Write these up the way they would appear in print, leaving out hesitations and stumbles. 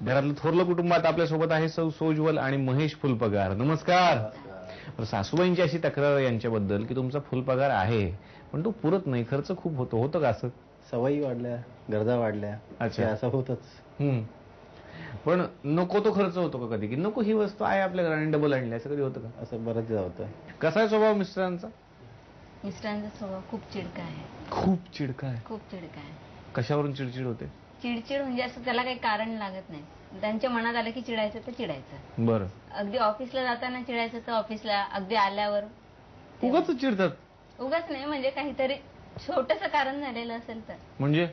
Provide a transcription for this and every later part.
घरातलं थोरलं कुटुंबात आपल्यासोबत आहे सौ सोज्वल आणि महेश फुलपगार. नमस्कार. सासूबाईंची अशी तक्रार यांच्याबद्दल की तुमचा फुलपगार आहे पण तो पुरत नाही, खर्च खूप होतं का असं? सवयी वाढल्या, गरजा वाढल्या. अच्छा, असं होतच. पण नको तो खर्च होतो का कधी, की नको ही वस्तू आहे आपल्या घराने डबल आणली, असं कधी होतं का? असं बरंचदा होतं. कसा आहे स्वभाव मिस्टरांचा? मिस्टरांचा स्वभाव खूप चिडका आहे. खूप चिडका आहे? खूप चिडका आहे. कशावरून चिडचिड होते? चिडचिड म्हणजे असं त्याला काही कारण लागत नाही. त्यांच्या मनात आलं की चिडायचं तर चिडायचं. बरं. अगदी ऑफिसला जाताना चिडायचं तर ऑफिसला, अगदी आल्यावर. उगाच चिडतात? उगाच नाही, म्हणजे काहीतरी छोटस कारण झालेलं असेल तर. म्हणजे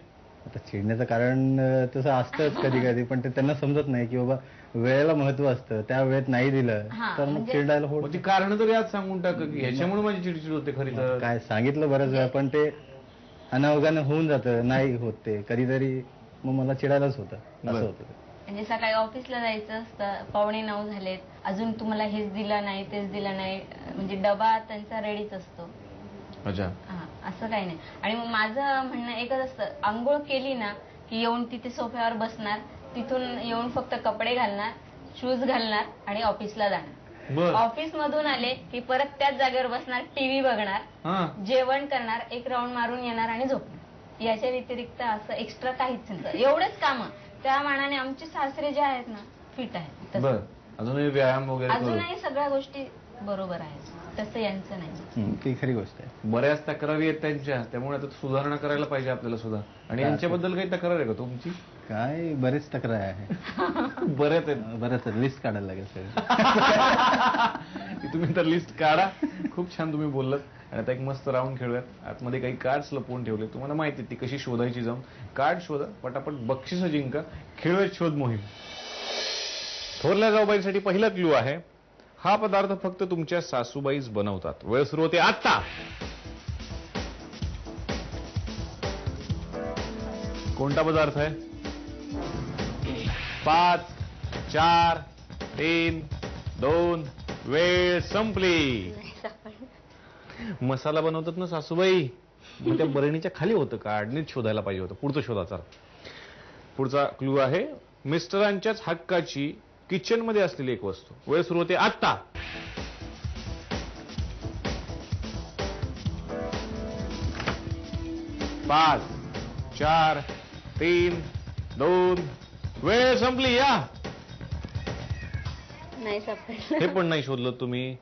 आता चिडण्याचं कारण तसं असतंच कधी कधी, पण ते त्यांना समजत नाही की बाबा वेळेला महत्व असतं, त्या वेळेत नाही दिलं तर मग चिडायला होत. ती कारण तरी आज सांगून टाक की ह्याच्यामुळे माझी चिडचिड होते. खरी तर काय सांगितलं बरंच वेळा, पण ते अनावगानं होऊन जातं, नाही होत ते कधीतरी, मग मला चिडायलाच होतं. असं होतं. म्हणजे सकाळी ऑफिसला जायचं असतं, 8:45 झालेत, अजून तुम्हाला हेच दिलं नाही तेच दिलं नाही, म्हणजे डबा त्यांचा रेडीच असतो. अच्छा. असं काही नाही. आणि मग माझं म्हणणं एकच असतं, आंघोळ केली ना की येऊन तिथे सोफ्यावर बसणार, तिथून येऊन फक्त कपडे घालणार, शूज घालणार आणि ऑफिसला जाणार. ऑफिस मधून आले की परत त्याच जागेवर बसणार, टीव्ही बघणार, जेवण करणार, एक राऊंड मारून येणार आणि झोपणार. याच्या व्यतिरिक्त असं एक्स्ट्रा काहीच नाही. एवढेच काम. त्या मानाने आमचे सासरे जे आहेत ना फिट आहेत. अजूनही व्यायाम वगैरे अजूनही सगळ्या गोष्टी बरोबर आहेत. तसं यांचं नाही. ती खरी गोष्ट आहे. बऱ्याच तक्रारी आहेत त्यांच्या, त्यामुळे आता सुधारणा करायला पाहिजे आपल्याला सुद्धा. आणि यांच्याबद्दल काही तक्रार आहे का तुमची? काय बरेच तक्रार आहे. बरेच आहेत. बरेच लिस्ट काढायला लागेल सगळं. तुम्ही तर लिस्ट काढा. खूप छान तुम्ही बोललात. आणि आता एक मस्त राऊंड खेळूयात. आतमध्ये काही कार्ड्स लपवून ठेवले, तुम्हाला माहिती ती कशी शोधायची जाऊन. कार्ड शोधा, पटापट बक्षीस जिंका. खेळूयात शोध मोहीम. थोरल्या जाऊबाईसाठी पहिला क्लू आहे, हा पदार्थ फक्त तुमच्या सासूबाईच बनवतात. वेळ सुरू होते आता. कोणता पदार्थ आहे? 5, 4, 3, 2, वेळ संपली. मसाला बनवतात ना सासूबाई, मग त्या बरणीच्या खाली होतं कार्ड, नीट शोधायला पाहिजे होतं. पुढचं शोधा. चला, पुढचा क्लू आहे, मिस्टरांच्याच हक्काची किचन मध्ये असलेली एक वस्तू. वेळ सुरू होते आता. 5, 4, 3, 2, वेळ संपली. या. नाही सापडलं. हे पण नाही शोधलं तुम्ही?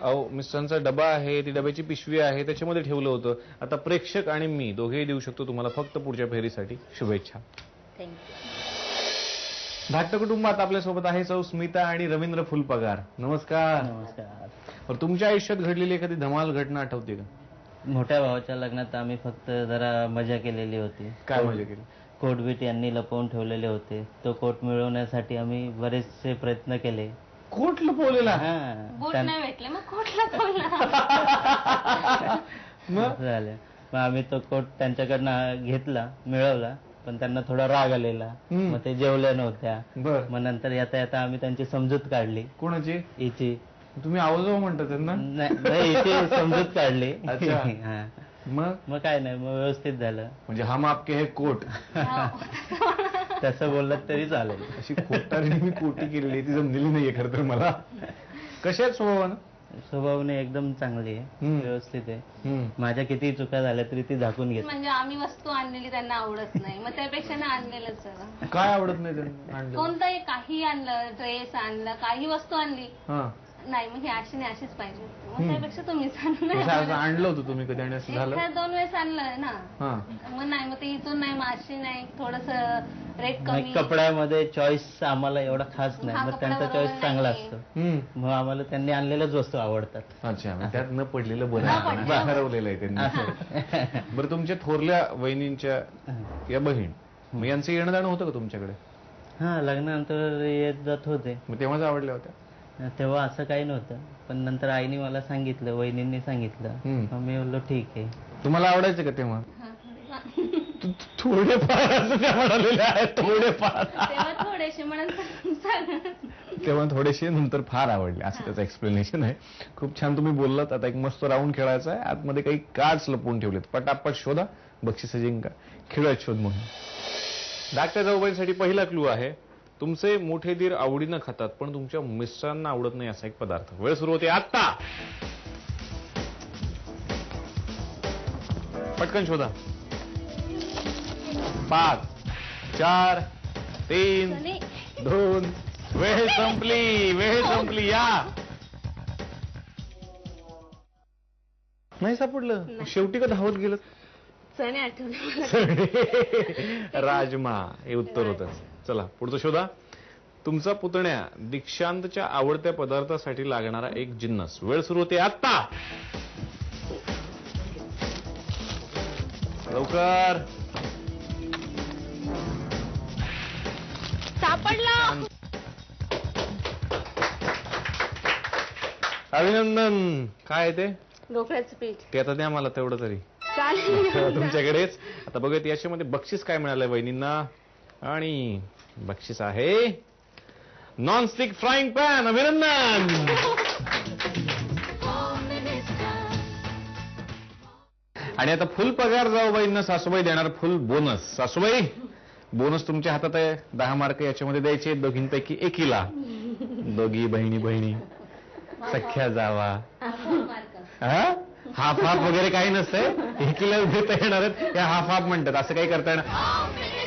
अहो, मिस्टरांचा डबा आहे, ती डब्याची पिशवी आहे, त्याच्यामध्ये ठेवलं होतं. आता प्रेक्षक आणि मी दोघेही देऊ शकतो तुम्हाला फक्त पुढच्या फेरीसाठी शुभेच्छा. थँक्यू. धाकट कुटुंबात आपल्यासोबत आहे सौ स्मिता आणि रवींद्र फुलपगार. नमस्कार. नमस्कार. तुमच्या आयुष्यात घडलेली एखादी धमाल घटना आठवते का? मोठ्या भावाच्या लग्नात आम्ही फक्त जरा मजा केलेली होती. काय मजा केली? कोटबीट यांनी लपवून ठेवलेले होते. तो कोट मिळवण्यासाठी आम्ही बरेचसे प्रयत्न केले. कोट लपवलेला? बूट नाही भेटले, मग कोट लपवला. झालं. मग आम्ही तो कोट त्यांच्याकडनं घेतला, मिळवला, पण त्यांना थोडा राग आलेला. मग ते जेवल्या नव्हत्या. मग नंतर येता येता आम्ही त्यांची समजूत काढली. कोणाची? हिची. तुम्ही आवाज म्हणता त्यांना? नाही, हिची समजूत काढली. मग काय नाही, मग व्यवस्थित झालं. म्हणजे हम आपके हे कोट तसं बोललं तरी चालेल. अशी कोटाने मी कोटी केलेली, ती जमलेली नाहीये खरं तर मला. कशा आहेत स्वभावानं? स्वभावने एकदम चांगली आहे, व्यवस्थित आहे. माझ्या किती चुका झाल्या तरी ती झाकून घेते. म्हणजे आम्ही वस्तू आणलेली त्यांना आवडत नाही, मग त्यापेक्षा ना आणलेलंच. काय आवडत नाही त्यांना? कोणताही काही आणलं, ड्रेस आणला, काही वस्तू आणली, नाही मग ही अशी नाही अशीच पाहिजे, मग त्यापेक्षा तुम्हीच आणलं होतं तुम्ही कधी? आणि असं झालं 2 वेळेस आणलंय ना. मग नाही, मग ते इथून नाही, मग अशी नाही, थोडस रेट कमी. कपड्यामध्ये चॉईस आम्हाला एवढा खास नाही, मग त्यांचा चॉईस चांगला असतो. मग आम्हाला त्यांनी आणलेल्याच वस्तू आवडतात. अच्छा, त्यात न पडलेलं बरं, हरवलेलं आहे त्यांनी. बरं, तुमच्या थोरल्या वहिनींच्या या बहीण, मग यांचं येणं जाणं होतं का तुमच्याकडे? हा, लग्नानंतर येत जात होते. मग तेव्हाच आवडल्या होत्या? तेव्हा असं काही नव्हतं, पण नंतर आईने मला सांगितलं, वहिनींनी सांगितलं, मी बोललो ठीक आहे. तुम्हाला आवडायचं का तेव्हा? थोडेफार असं त्या म्हणालेल्या आहेत. थोडेफार, थोडेसे तेव्हा थोडेसे, नंतर फार आवडले, असं त्याचं एक्सप्लेनेशन आहे. खूप छान तुम्ही बोललात. आता एक मस्त राऊंड खेळायचा आहे. आतमध्ये काही कार्ड्स लपवून ठेवलेत, पटापट शोधा, बक्षीस जिंका. खेळूयात शोध मोहीम. धाकट्या जाऊबाईंसाठी पहिला क्लू आहे, तुमचे मोठे दीर आवडीनं खातात पण तुमच्या मिस्टरांना आवडत नाही असा एक पदार्थ. वेळ सुरू होते आता. पटकन शोधा. 5 4 3 2 वेळ संपली. या. नाही सापडलं. शेवटी का धावत गेलं? चणे आठवलं. राजमा हे उत्तर होतं. चला पुढचं शोधा. तुमचा पुतण्या दीक्षांतच्या आवडत्या पदार्थासाठी लागणारा एक जिन्नस. वेळ सुरू होते आता. लवकर. सापडला. अभिनंदन. काय ते? ढोकळ्याचं पीठ. ते आता द्या मला तेवढं तरी. चालेल. तुमच्याकडेच. आता बघूयात याच्यामध्ये बक्षीस काय मिळालंय वहिनींना. आणि बक्षीस आहे नॉनस्टिक फ्राईंग पॅन. अभिनंदन. आणि आता फुल पगार जाऊबाईंना सासूबाई देणार फुल बोनस. सासूबाई बोनस तुमच्या हातात आहे. 10 मार्क याच्यामध्ये द्यायचे दोघींपैकी एकीला. दोघी बहिणी सख्या जावा. हाफ वगैरे काही नसतंय. एकीला देता येणार. या हाफ म्हणतात. असं काही करता येणार